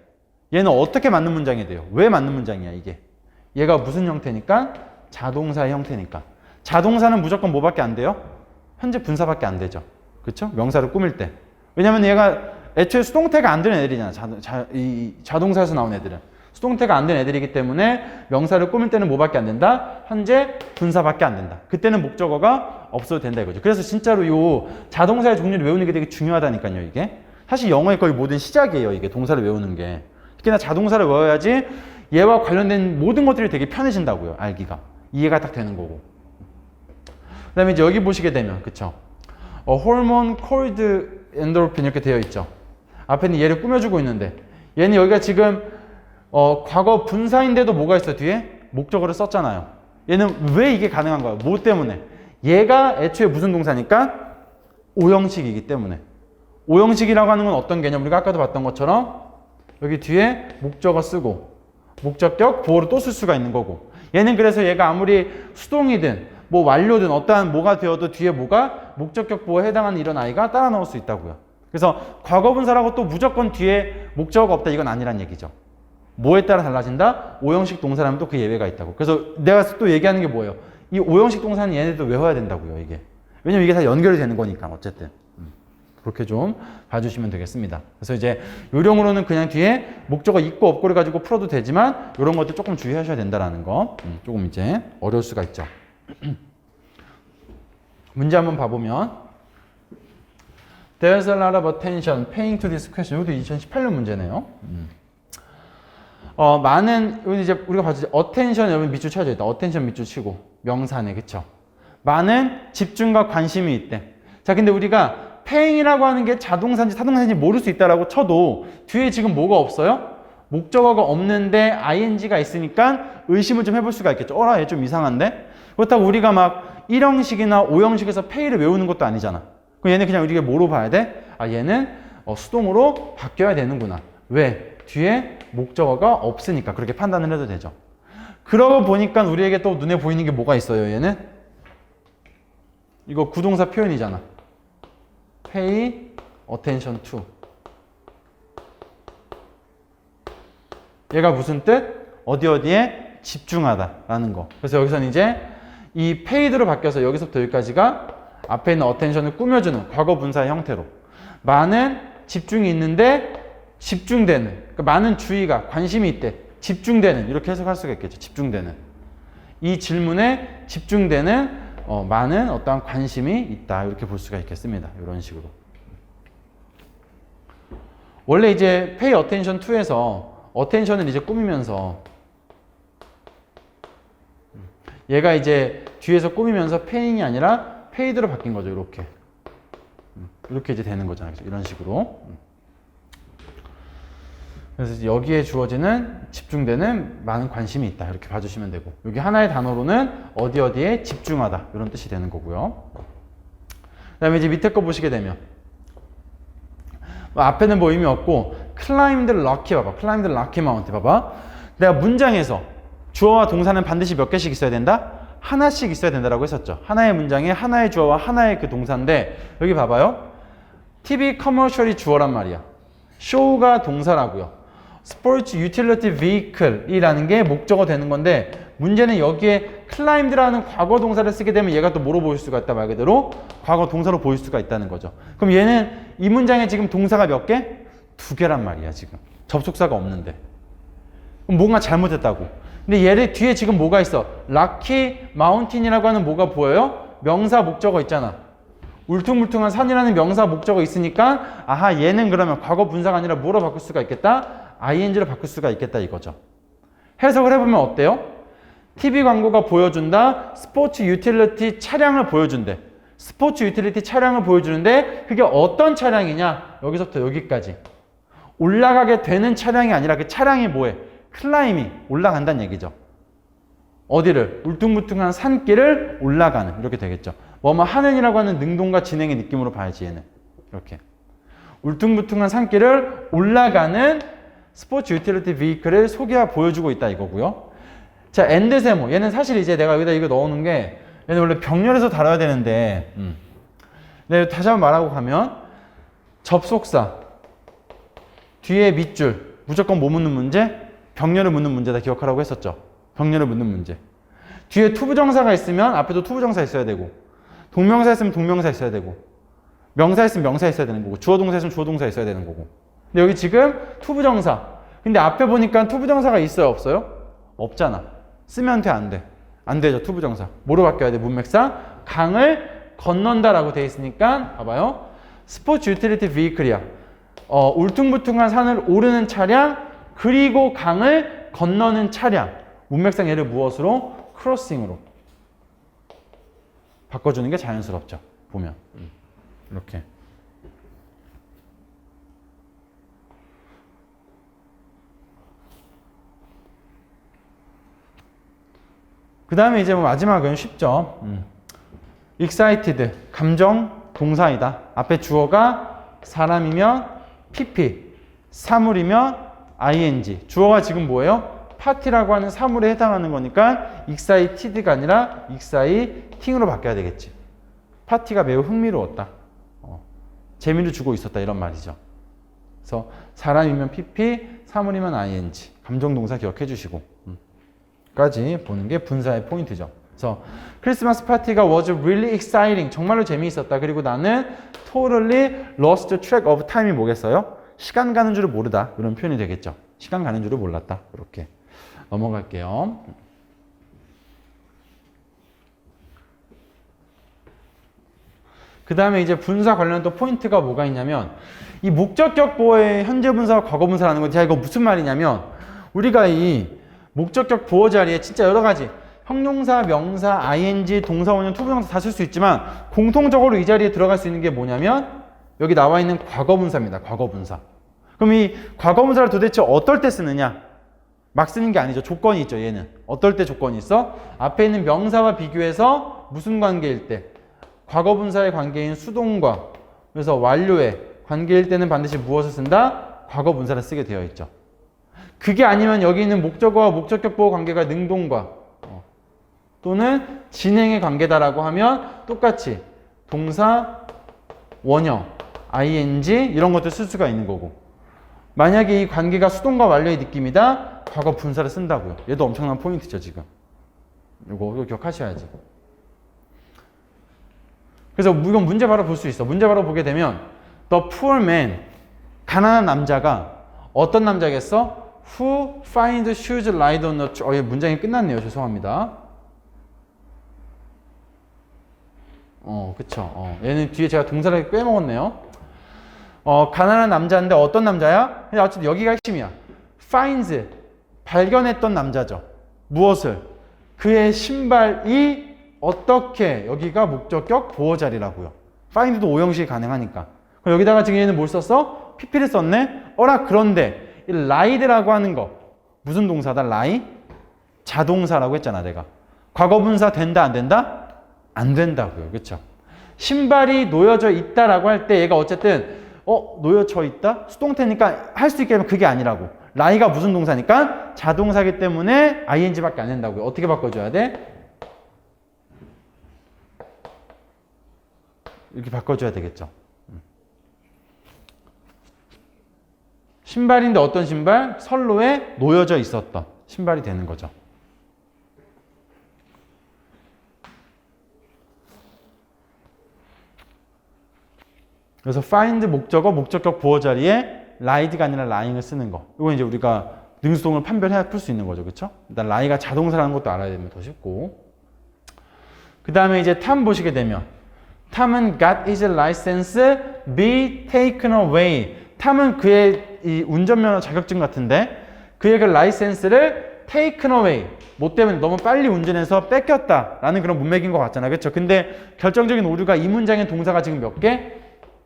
얘는 어떻게 맞는 문장이 돼요? 왜 맞는 문장이야, 이게? 얘가 무슨 형태니까? 자동사의 형태니까. 자동사는 무조건 뭐밖에 안 돼요? 현재 분사밖에 안 되죠. 그렇죠? 명사를 꾸밀 때. 왜냐면 얘가 애초에 수동태가 안 되는 애들이잖아. 자동사에서 나온 애들은. 수동태가 안 된 애들이기 때문에 명사를 꾸밀 때는 뭐밖에 안 된다? 현재 분사밖에 안 된다. 그때는 목적어가 없어도 된다 이거죠. 그래서 진짜로 요 자동사의 종류를 외우는 게 되게 중요하다니까요, 이게. 사실 영어의 거의 모든 시작이에요, 이게 동사를 외우는 게. 특히나 자동사를 외워야지 얘와 관련된 모든 것들이 되게 편해진다고요, 알기가. 이해가 딱 되는 거고. 그 다음에 이제 여기 보시게 되면, 그쵸? 호르몬 콜드 엔도르핀 이렇게 되어 있죠. 앞에는 얘를 꾸며주고 있는데, 얘는 여기가 지금, 과거 분사인데도 뭐가 있어, 뒤에? 목적어를 썼잖아요. 얘는 왜 이게 가능한 거야? 뭐 때문에? 얘가 애초에 무슨 동사니까? 오형식이기 때문에. 오형식이라고 하는 건 어떤 개념? 우리가 아까도 봤던 것처럼, 여기 뒤에 목적어 쓰고, 목적격, 보어를 또 쓸 수가 있는 거고. 얘는 그래서 얘가 아무리 수동이든 뭐 완료든 어떠한 뭐가 되어도 뒤에 뭐가 목적격 보어에 해당하는 이런 아이가 따라 나올 수 있다고요. 그래서 과거분사라고 또 무조건 뒤에 목적어가 없다 이건 아니란 얘기죠. 뭐에 따라 달라진다? 오형식 동사라면 또 그 예외가 있다고. 그래서 내가 또 얘기하는 게 뭐예요? 이 오형식 동사는 얘네도 외워야 된다고요, 이게. 왜냐면 이게 다 연결이 되는 거니까 어쨌든. 그렇게 좀 봐주시면 되겠습니다. 그래서 이제 요령으로는 그냥 뒤에 목적어 있고 없고를 가지고 풀어도 되지만 이런 것들 조금 주의하셔야 된다는 거 조금 이제 어려울 수가 있죠. 문제 한번 봐보면 There's a lot of attention paying to this question. 이것도 2018년 문제네요. 많은 여기 이제 우리가 봤죠. attention 여러분 밑줄 쳐져 있다. attention 밑줄 치고 명사네, 그쵸? 많은 집중과 관심이 있대. 자, 근데 우리가 paying이라고 하는 게 자동사인지 타동사인지 모를 수 있다라고 쳐도 뒤에 지금 뭐가 없어요? 목적어가 없는데 ing가 있으니까 의심을 좀 해볼 수가 있겠죠. 얘 좀 이상한데? 그렇다고 우리가 막 1형식이나 5형식에서 pay를 외우는 것도 아니잖아. 그럼 얘는 그냥 우리가 뭐로 봐야 돼? 얘는 수동으로 바뀌어야 되는구나. 왜? 뒤에 목적어가 없으니까 그렇게 판단을 해도 되죠. 그러고 보니까 우리에게 또 눈에 보이는 게 뭐가 있어요, 얘는? 이거 구동사 표현이잖아. pay attention to. 얘가 무슨 뜻? 어디에 집중하다라는 거. 그래서 여기서는 이제 이 paid로 바뀌어서 여기서부터 여기까지가 앞에 있는 attention을 꾸며주는 과거 분사의 형태로 많은 집중이 있는데 집중되는, 그러니까 많은 주의가 관심이 있대. 집중되는 이렇게 해석할 수가 있겠죠. 집중되는 이 질문에 집중되는 많은 어떠한 관심이 있다 이렇게 볼 수가 있겠습니다. 이런 식으로. 원래 이제 pay attention to에서 attention을 이제 꾸미면서 얘가 이제 뒤에서 꾸미면서 paying이 아니라 paid로 바뀐 거죠. 이렇게 이렇게 이제 되는 거잖아요. 그래서 이런 식으로. 그래서 여기에 주어지는 집중되는 많은 관심이 있다. 이렇게 봐주시면 되고. 여기 하나의 단어로는 어디에 집중하다. 이런 뜻이 되는 거고요. 그 다음에 이제 밑에 거 보시게 되면 앞에는 뭐 의미 없고 climbed lucky 봐봐. climbed lucky mountain 봐봐. 내가 문장에서 주어와 동사는 반드시 몇 개씩 있어야 된다? 하나씩 있어야 된다라고 했었죠. 하나의 문장에 하나의 주어와 하나의 그 동사인데 여기 봐봐요. TV 커머셜이 주어란 말이야. show가 동사라고요. 스포츠 유틸리티 베이클이라는 게 목적어 되는 건데 문제는 여기에 climbed라는 과거 동사를 쓰게 되면 얘가 또 뭐로 보일 수가 있다 말 그대로 과거 동사로 보일 수가 있다는 거죠. 그럼 얘는 이 문장에 지금 동사가 몇 개? 2개란 말이야 지금. 접속사가 없는데. 그럼 뭔가 잘못했다고. 근데 얘를 뒤에 지금 뭐가 있어? 락키 마운틴이라고 하는 뭐가 보여요? 명사 목적어 있잖아. 울퉁불퉁한 산이라는 명사 목적어 있으니까 아하 얘는 그러면 과거 분사가 아니라 뭐로 바꿀 수가 있겠다? ing로 바꿀 수가 있겠다 이거죠. 해석을 해보면 어때요? TV 광고가 보여준다. 스포츠 유틸리티 차량을 보여준대. 스포츠 유틸리티 차량을 보여주는데 그게 어떤 차량이냐? 여기서부터 여기까지. 올라가게 되는 차량이 아니라 그 차량이 뭐해? 클라이밍, 올라간다는 얘기죠. 어디를? 울퉁불퉁한 산길을 올라가는 이렇게 되겠죠. 뭐뭐 하는이라고 하는 능동과 진행의 느낌으로 봐야지 얘는. 이렇게. 울퉁불퉁한 산길을 올라가는 스포츠 유틸리티 비클을 소개하 보여주고 있다 이거고요. 자, 엔드 세모. 얘는 사실 이제 내가 여기다 이거 넣어놓은 게 얘는 원래 병렬에서 다뤄야 되는데 네, 다시 한번 말하고 가면 접속사 뒤에 밑줄 무조건 뭐 묻는 문제? 병렬을 묻는 문제다 기억하라고 했었죠. 병렬을 묻는 문제. 뒤에 투부정사가 있으면 앞에도 투부정사 있어야 되고 동명사 있으면 동명사 있어야 되고 명사 있으면 명사 있어야 되는 거고 주어동사 있으면 주어동사 있어야 되는 거고. 근데 여기 지금 투부정사. 근데 앞에 보니까 투부정사가 있어요? 없어요? 없잖아. 쓰면 돼? 안 돼? 안 되죠. 투부정사. 뭐로 바뀌어야 돼? 문맥상 강을 건넌다라고 돼 있으니까 봐봐요. 스포츠 유틸리티 비클이야. 울퉁불퉁한 산을 오르는 차량 그리고 강을 건너는 차량. 문맥상 얘를 무엇으로? 크로싱으로 바꿔주는 게 자연스럽죠. 보면 이렇게. 그 다음에 이제 뭐 마지막은 쉽죠. excited, 감정 동사이다. 앞에 주어가 사람이면 pp, 사물이면 ing. 주어가 지금 뭐예요? 파티라고 하는 사물에 해당하는 거니까 excited가 아니라 exciting으로 바뀌어야 되겠지. 파티가 매우 흥미로웠다. 재미를 주고 있었다 이런 말이죠. 그래서 사람이면 pp, 사물이면 ing. 감정 동사 기억해 주시고 까지 보는 게 분사의 포인트죠. 그래서 크리스마스 파티가 was really exciting. 정말로 재미있었다. 그리고 나는 totally lost track of time이 뭐겠어요? 시간 가는 줄을 모르다. 이런 표현이 되겠죠. 시간 가는 줄을 몰랐다. 이렇게 넘어갈게요. 그 다음에 이제 분사 관련 또 포인트가 뭐가 있냐면 이 목적격 보어의 현재 분사와 과거 분사라는 건데 이거 무슨 말이냐면 우리가 이 목적격 보어 자리에 진짜 여러 가지 형용사, 명사, ing, 동사, 원형, 투부정사 다 쓸 수 있지만 공통적으로 이 자리에 들어갈 수 있는 게 뭐냐면 여기 나와 있는 과거 분사입니다. 과거 분사. 그럼 이 과거 분사를 도대체 어떨 때 쓰느냐? 막 쓰는 게 아니죠. 조건이 있죠. 얘는. 어떨 때 조건이 있어? 앞에 있는 명사와 비교해서 무슨 관계일 때? 과거 분사의 관계인 수동과 그래서 완료의 관계일 때는 반드시 무엇을 쓴다? 과거 분사를 쓰게 되어 있죠. 그게 아니면 여기 있는 목적어와 목적격 보호 관계가 능동과 또는 진행의 관계다라고 하면 똑같이 동사, 원형, ing 이런 것들 쓸 수가 있는 거고 만약에 이 관계가 수동과 완료의 느낌이다? 과거 분사를 쓴다고요. 얘도 엄청난 포인트죠 지금. 이거 기억하셔야지. 그래서 이건 문제 바로 볼 수 있어. 문제 바로 보게 되면 The poor man, 가난한 남자가 어떤 남자겠어? Who finds shoes laid on the tree. 문장이 끝났네요. 죄송합니다. 그쵸. 얘는 뒤에 제가 동사를 빼먹었네요. 가난한 남자인데 어떤 남자야? 근데 어쨌든 여기가 핵심이야. finds, 발견했던 남자죠. 무엇을? 그의 신발이 어떻게, 여기가 목적격 보어 자리라고요. find도 오형식이 가능하니까. 그럼 여기다가 지금 얘는 뭘 썼어? pp를 썼네? 어라, 그런데 이 ride라고 하는 거 무슨 동사다? lie? 자동사라고 했잖아, 내가. 과거분사 된다, 안 된다? 안 된다고요. 그렇죠? 신발이 놓여져 있다라고 할 때 얘가 어쨌든 놓여져 있다? 수동태니까 할 수 있게 하면 그게 아니라고. lie가 무슨 동사니까? 자동사기 때문에 ing밖에 안 된다고요. 어떻게 바꿔줘야 돼? 이렇게 바꿔줘야 되겠죠. 신발인데 어떤 신발? 선로에 놓여져 있었던 신발이 되는 거죠. 그래서 find 목적어, 목적격 보어 자리에 lie가 아니라 lying을 쓰는 거. 이거 이제 우리가 능수동을 판별해 풀 수 있는 거죠. 그렇죠? 일단 lie가 자동사라는 것도 알아야 되면 더 쉽고. 그 다음에 이제 탐 보시게 되면 탐은 got his license be taken away. 탐은 그의 이 운전면허 자격증 같은데 그의 그 라이센스를 taken away. 뭐 때문에 너무 빨리 운전해서 뺏겼다라는 그런 문맥인 것 같잖아. 그렇죠? 근데 결정적인 오류가 이 문장의 동사가 지금 몇 개?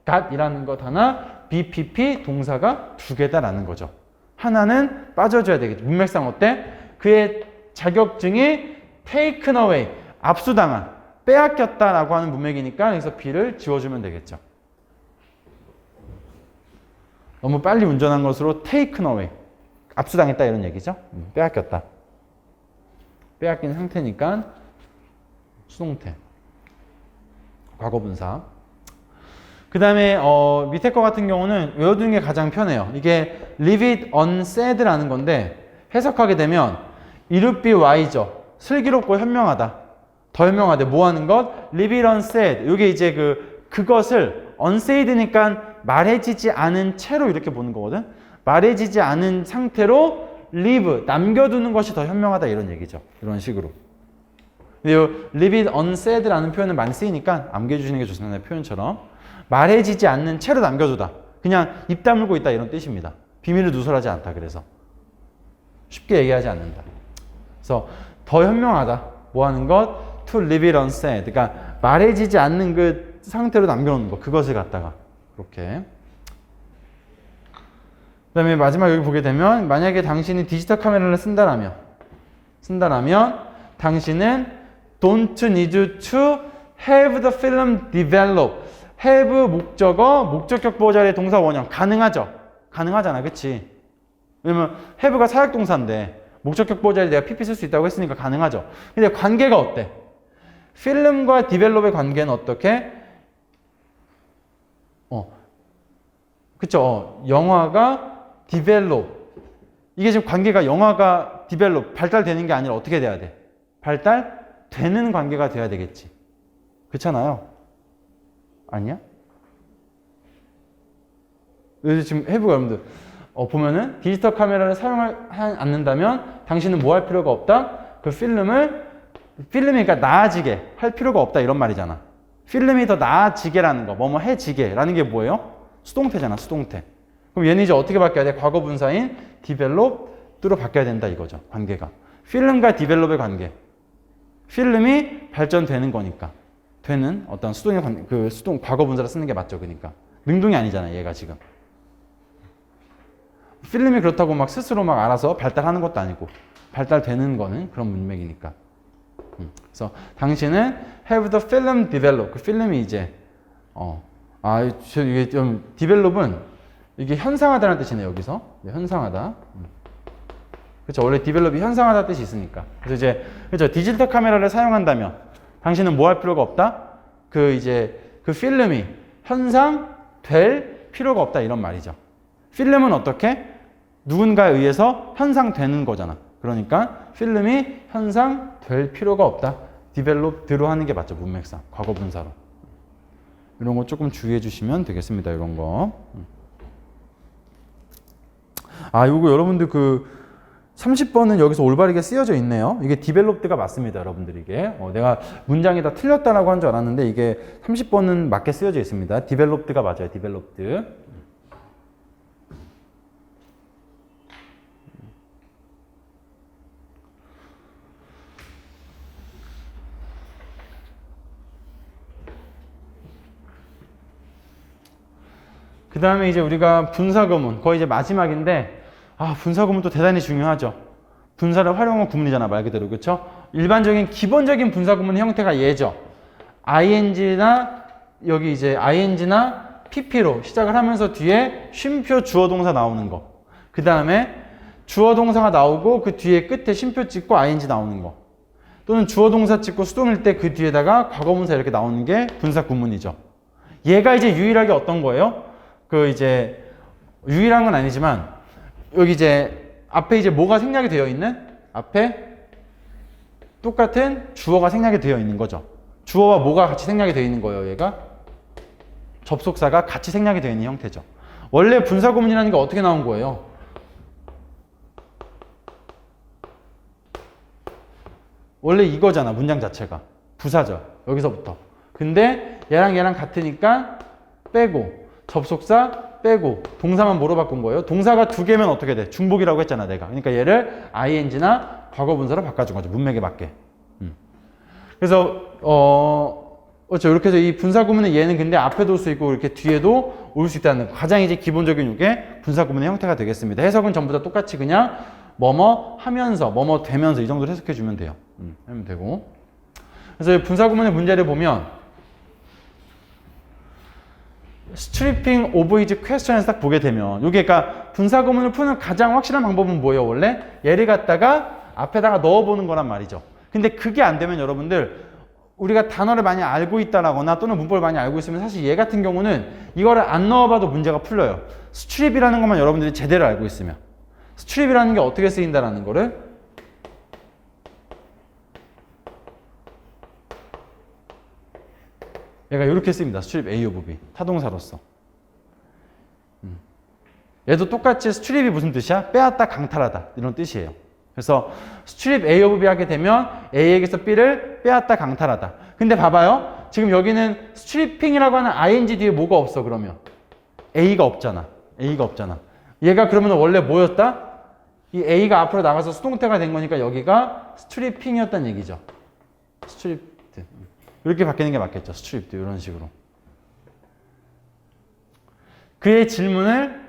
got이라는 것 하나, BPP 동사가 두 개다라는 거죠. 하나는 빠져줘야 되겠죠. 문맥상 어때? 그의 자격증이 taken away, 압수당한, 빼앗겼다라고 하는 문맥이니까 여기서 B를 지워주면 되겠죠. 너무 빨리 운전한 것으로 taken away, 압수당했다 이런 얘기죠. 빼앗겼다. 빼앗긴 상태니까 수동태, 과거분사. 그 다음에 밑에 거 같은 경우는 외워두는 게 가장 편해요. 이게 leave it unsaid라는 건데 해석하게 되면 it would be wiser, 슬기롭고 현명하다. 더 현명하대. 뭐 하는 것? leave it unsaid. 이게 이제 그것을 unsaid니까 말해지지 않은 채로 이렇게 보는 거거든. 말해지지 않은 상태로 leave, 남겨두는 것이 더 현명하다 이런 얘기죠. 이런 식으로. 근데 leave it unsaid라는 표현은 많이 쓰이니까 암기해주시는 게 좋습니다. 표현처럼. 말해지지 않는 채로 남겨두다. 그냥 입 다물고 있다 이런 뜻입니다. 비밀을 누설하지 않다. 그래서 쉽게 얘기하지 않는다. 그래서 더 현명하다. 뭐 하는 것? To leave it unsaid. 그러니까 말해지지 않는 그 상태로 남겨놓는 거. 그것을 갖다가 그렇게. 그 다음에 마지막 여기 보게 되면 만약에 당신이 디지털 카메라를 쓴다라면 당신은 don't need to have the film develop. have 목적어, 목적격 보호 자리의 동사 원형. 가능하죠? 가능하잖아. 그치? 왜냐면 have가 사역동사인데 목적격 보호 자리에 내가 pp 쓸 수 있다고 했으니까 가능하죠. 근데 관계가 어때? 필름과 develop의 관계는 어떻게? 그쵸? 영화가 develop. 이게 지금 관계가 영화가 develop, 발달되는 게 아니라 어떻게 돼야 돼? 발달되는 관계가 돼야 되겠지. 그렇잖아요. 아니야? 그래서 지금 have가 여러분들 보면은 디지털 카메라를 사용하지 않는다면 당신은 뭐 할 필요가 없다? 그 필름이 그러니까 나아지게 할 필요가 없다 이런 말이잖아. 필름이 더 나아지게라는 거, 뭐뭐 해지게라는 게 뭐예요? 수동태잖아, 수동태. 그럼 얘는 이제 어떻게 바뀌어야 돼? 과거 분사인 develop으로 바뀌어야 된다 이거죠, 관계가. 필름과 develop의 관계. 필름이 발전되는 거니까. 되는 어떤 수동 과거 분사를 쓰는 게 맞죠, 그러니까. 능동이 아니잖아, 얘가 지금. 필름이 그렇다고 막 스스로 막 알아서 발달하는 것도 아니고 발달되는 거는 그런 문맥이니까. 그래서 당신은 have the film develop. 그 필름이 이제 이게 좀 develop은 이게 현상하다는 뜻이네요, 여기서. 네, 현상하다. 그렇죠. 원래 develop이 현상하다 뜻이 있으니까. 그래서 이제 그렇죠. 디지털 카메라를 사용한다면 당신은 뭐 할 필요가 없다? 그 필름이 현상될 필요가 없다 이런 말이죠. 필름은 어떻게? 누군가에 의해서 현상되는 거잖아. 그러니까 필름이 현상될 필요가 없다. develop드로 하는 게 맞죠. 문맥상. 과거 분사로. 이런 거 조금 주의해 주시면 되겠습니다. 이런 거. 요거 여러분들 30번은 여기서 올바르게 쓰여져 있네요. 이게 developed가 맞습니다. 여러분들 이게. 내가 문장이 다 틀렸다라고 한 줄 알았는데 이게 30번은 맞게 쓰여져 있습니다. developed가 맞아요. developed. 그 다음에 이제 우리가 분사구문, 거의 이제 마지막인데, 분사구문도 대단히 중요하죠. 분사를 활용한 구문이잖아, 말 그대로. 그쵸? 일반적인, 기본적인 분사구문의 형태가 얘죠. ing나, 여기 이제 ing나 pp로 시작을 하면서 뒤에 쉼표 주어 동사 나오는 거. 그 다음에 주어 동사가 나오고 그 뒤에 끝에 쉼표 찍고 ing 나오는 거. 또는 주어 동사 찍고 수동일 때 그 뒤에다가 과거분사 이렇게 나오는 게 분사구문이죠. 얘가 이제 유일하게 어떤 거예요? 그 이제 유일한 건 아니지만 여기 이제 앞에 이제 뭐가 생략이 되어 있는? 앞에 똑같은 주어가 생략이 되어 있는 거죠. 주어와 뭐가 같이 생략이 되어 있는 거예요, 얘가? 접속사가 같이 생략이 되어 있는 형태죠. 원래 분사구문이라는 게 어떻게 나온 거예요? 원래 이거잖아, 문장 자체가. 부사죠. 여기서부터. 근데 얘랑 같으니까 빼고, 접속사 빼고, 동사만 뭐로 바꾼 거예요? 동사가 두 개면 어떻게 돼? 중복이라고 했잖아, 내가. 그러니까 얘를 ing나 과거분사로 바꿔준 거죠. 문맥에 맞게. 그래서 그렇죠. 이렇게 해서 이 분사구문의 얘는 근데 앞에도 올 수 있고 이렇게 뒤에도 올 수 있다는 거. 가장 이제 기본적인 이게 분사구문의 형태가 되겠습니다. 해석은 전부 다 똑같이 그냥 뭐뭐 하면서, 뭐뭐 되면서 이 정도로 해석해 주면 돼요. 하면 되고. 그래서 분사구문의 문제를 보면 stripping of his question에서 딱 보게 되면 이게 그러니까 분사구문을 푸는 가장 확실한 방법은 뭐예요? 원래 얘를 갖다가 앞에다가 넣어보는 거란 말이죠. 근데 그게 안 되면 여러분들 우리가 단어를 많이 알고 있다라거나 또는 문법을 많이 알고 있으면 사실 얘 같은 경우는 이거를 안 넣어봐도 문제가 풀려요. strip이라는 것만 여러분들이 제대로 알고 있으면. strip이라는 게 어떻게 쓰인다라는 거를 얘가 이렇게 쓰입니다. strip A of B. 타동사로서. 얘도 똑같이 strip이 무슨 뜻이야? 빼앗다, 강탈하다. 이런 뜻이에요. 그래서 strip A of B 하게 되면 A에게서 B를 빼앗다, 강탈하다. 근데 봐봐요. 지금 여기는 stripping이라고 하는 ing 뒤에 뭐가 없어, 그러면? A가 없잖아. A가 없잖아. 얘가 그러면 원래 뭐였다? 이 A가 앞으로 나가서 수동태가 된 거니까 여기가 stripping이었다는 얘기죠. stripped. 이렇게 바뀌는 게 맞겠죠. stripped. 이런 식으로. 그의 질문을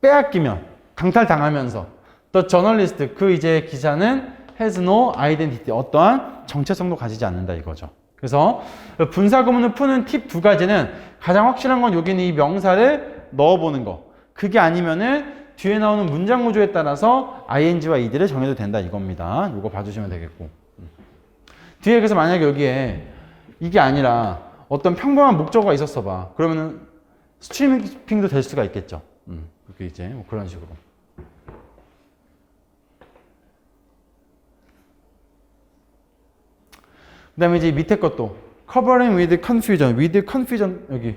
빼앗기면, 강탈당하면서 The journalist, 그 이제 기자는 has no identity, 어떠한 정체성도 가지지 않는다 이거죠. 그래서 분사구문을 푸는 팁 두 가지는 가장 확실한 건 여기는 이 명사를 넣어보는 거. 그게 아니면은 뒤에 나오는 문장 구조에 따라서 ing와 ed를 정해도 된다 이겁니다. 이거 봐주시면 되겠고. 뒤에 그래서 만약에 여기에 이게 아니라 어떤 평범한 목적어가 있었어 봐. 그러면은 스트리밍도 될 수가 있겠죠. 그렇게 이제 뭐 그런 식으로. 그 다음에 이제 밑에 것도 covering with confusion 여기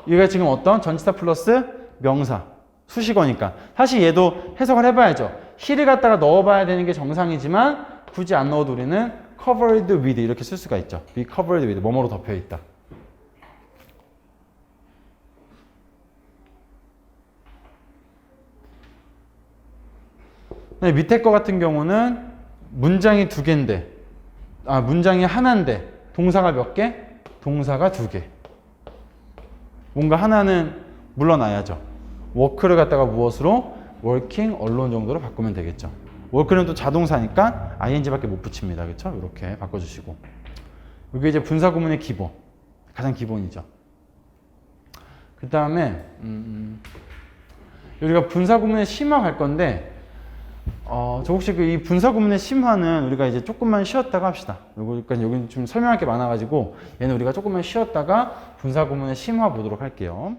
얘가 지금 어떤 전치사 플러스 명사 수식어니까 사실 얘도 해석을 해봐야죠. he를 갖다가 넣어봐야 되는 게 정상이지만 굳이 안 넣어도 우리는 covered with 이렇게 쓸 수가 있죠. be covered with 뭐뭐로 덮여 있다. 밑에 거 같은 경우는 문장이 두 개인데 문장이 하나인데 동사가 몇 개? 동사가 두 개. 뭔가 하나는 물러나야죠. work를 갖다가 무엇으로? working, alone 정도로 바꾸면 되겠죠. work는 또 자동사니까 ing밖에 못 붙입니다. 그렇죠? 이렇게 바꿔주시고. 이게 이제 분사구문의 기본. 가장 기본이죠. 그 다음에 우리가 분사구문의 심화 갈 건데 저 혹시 이 분사구문의 심화는 우리가 이제 조금만 쉬었다가 합시다. 그러니까 여기 좀 설명할 게 많아가지고 얘는 우리가 조금만 쉬었다가 분사구문의 심화 보도록 할게요.